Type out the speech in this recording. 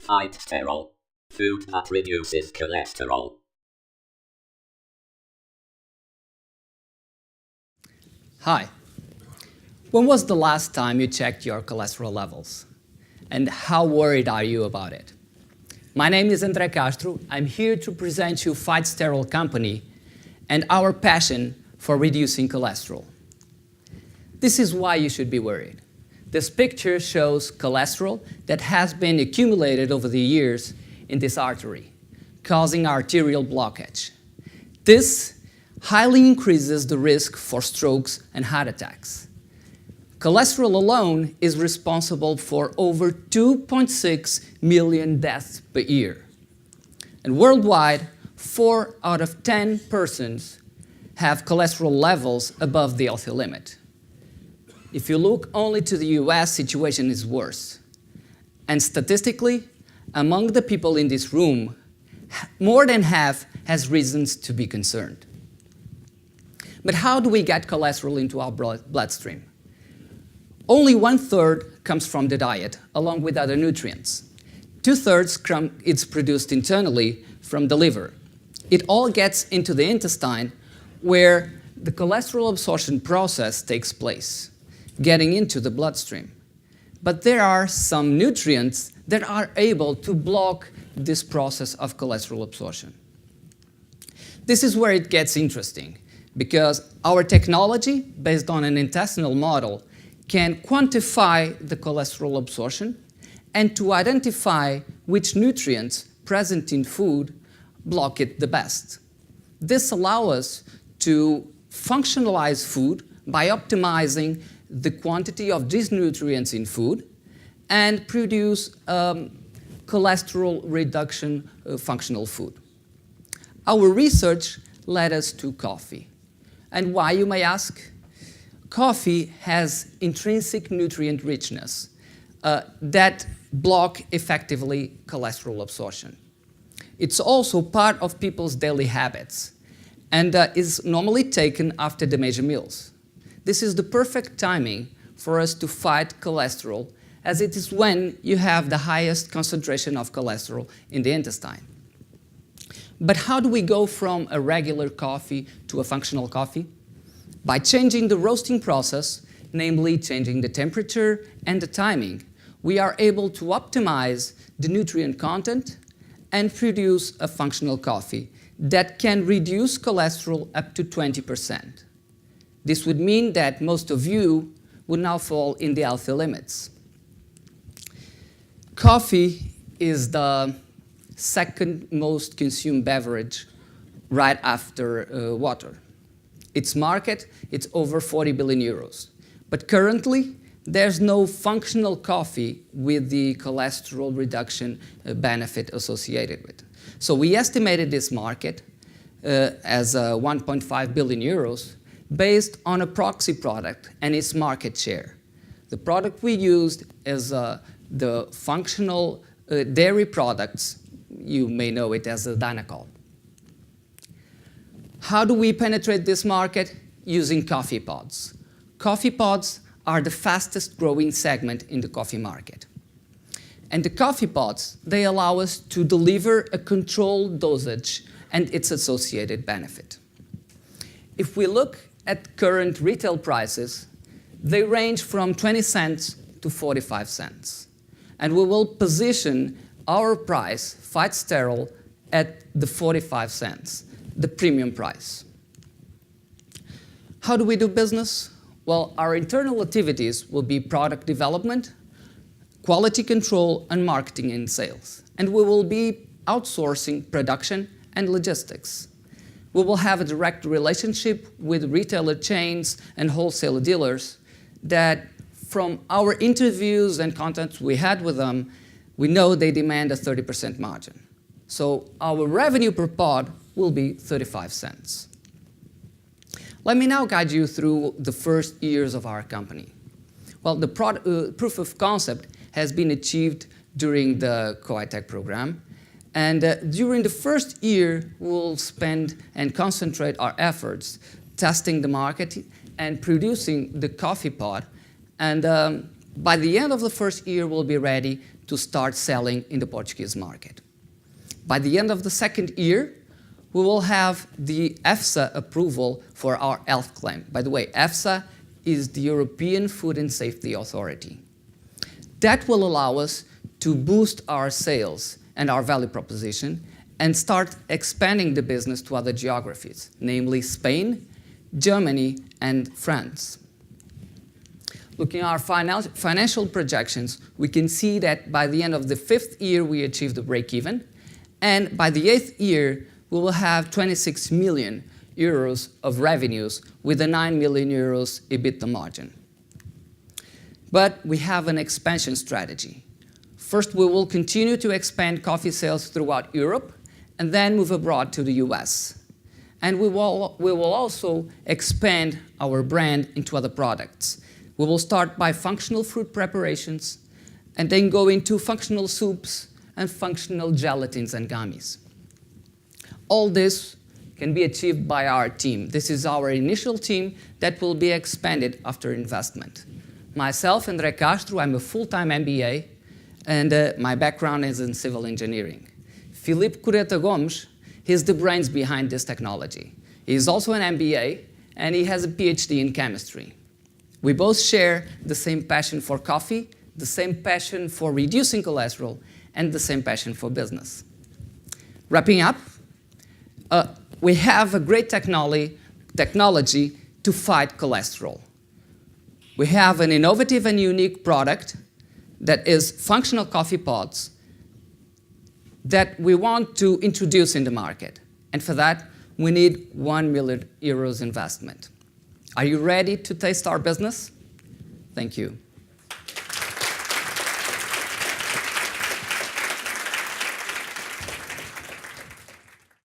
FightSterol, food that reduces cholesterol. Hi. When was the last time you checked your cholesterol levels? And how worried are you about it? My name is André Castro. I'm here to present you FightSterol company and our passion for reducing cholesterol. This is why you should be worried. This picture shows cholesterol that has been accumulated over the years in this artery, causing arterial blockage. This highly increases the risk for strokes and heart attacks. Cholesterol alone is responsible for over 2.6 million deaths per year. And worldwide, 4 out of 10 persons have cholesterol levels above the healthy limit. If you look only to the US, situation is worse. And statistically, among the people in this room, more than half has reasons to be concerned. But how do we get cholesterol into our bloodstream? Only 1/3 comes from the diet, along with other nutrients. 2/3 it's produced internally from the liver. It all gets into the intestine, where the cholesterol absorption process takes place, getting into the bloodstream. But there are some nutrients that are able to block this process of cholesterol absorption. This is where it gets interesting, because our technology, based on an intestinal model, can quantify the cholesterol absorption and to identify which nutrients present in food block it the best. This allows us to functionalize food by optimizing the quantity of these nutrients in food and produce cholesterol reduction functional food. Our research led us to coffee. And why, you may ask? Coffee has intrinsic nutrient richness that block effectively cholesterol absorption. It's also part of people's daily habits and is normally taken after the major meals. This is the perfect timing for us to fight cholesterol, as it is when you have the highest concentration of cholesterol in the intestine. But how do we go from a regular coffee to a functional coffee? By changing the roasting process, namely changing the temperature and the timing, we are able to optimize the nutrient content and produce a functional coffee that can reduce cholesterol up to 20%. This would mean that most of you would now fall in the healthy limits. Coffee is the second most consumed beverage right after water. Its market, it's over 40 billion euros. But currently, there's no functional coffee with the cholesterol reduction benefit associated with. So we estimated this market as 1.5 billion euros based on a proxy product and its market share. The product we used is the functional dairy products. You may know it as a Danacol. How do we penetrate this market? Using coffee pods. Coffee pods are the fastest growing segment in the coffee market. And the coffee pods, they allow us to deliver a controlled dosage and its associated benefit. If we look at current retail prices, they range from 20 cents to 45 cents. And we will position our price, FightSterol, at the 45 cents, the premium price. How do we do business? Well, our internal activities will be product development, quality control, and marketing and sales. And we will be outsourcing production and logistics. We will have a direct relationship with retailer chains and wholesaler dealers that, from our interviews and contacts we had with them, we know they demand a 30% margin. So our revenue per pod will be 35 cents. Let me now guide you through the first years of our company. Well, the proof of concept has been achieved during the COHiTEC program. And during the first year, we'll spend and concentrate our efforts testing the market and producing the coffee pod. And by the end of the first year, we'll be ready to start selling in the Portuguese market. By the end of the second year, we will have the EFSA approval for our health claim. By the way, EFSA is the European Food and Safety Authority. That will allow us to boost our sales and our value proposition and start expanding the business to other geographies, namely Spain, Germany, and France. Looking at our financial projections, we can see that by the end of the 5th year, we achieved the break-even, and by the 8th year, we will have 26 million euros of revenues with a 9 million euros EBITDA margin. But we have an expansion strategy. First, we will continue to expand coffee sales throughout Europe and then move abroad to the US. And we will also expand our brand into other products. We will start by functional fruit preparations and then go into functional soups and functional gelatins and gummies. All this can be achieved by our team. This is our initial team that will be expanded after investment. Myself, André Castro, I'm a full-time MBA, and my background is in civil engineering. Filipe Cureta Gomes, he's the brains behind this technology. He's also an MBA, and he has a PhD in chemistry. We both share the same passion for coffee, the same passion for reducing cholesterol, and the same passion for business. Wrapping up, we have a great technology to fight cholesterol. We have an innovative and unique product that is functional coffee pods that we want to introduce in the market. And for that, we need 1 million euros investment. Are you ready to taste our business? Thank you.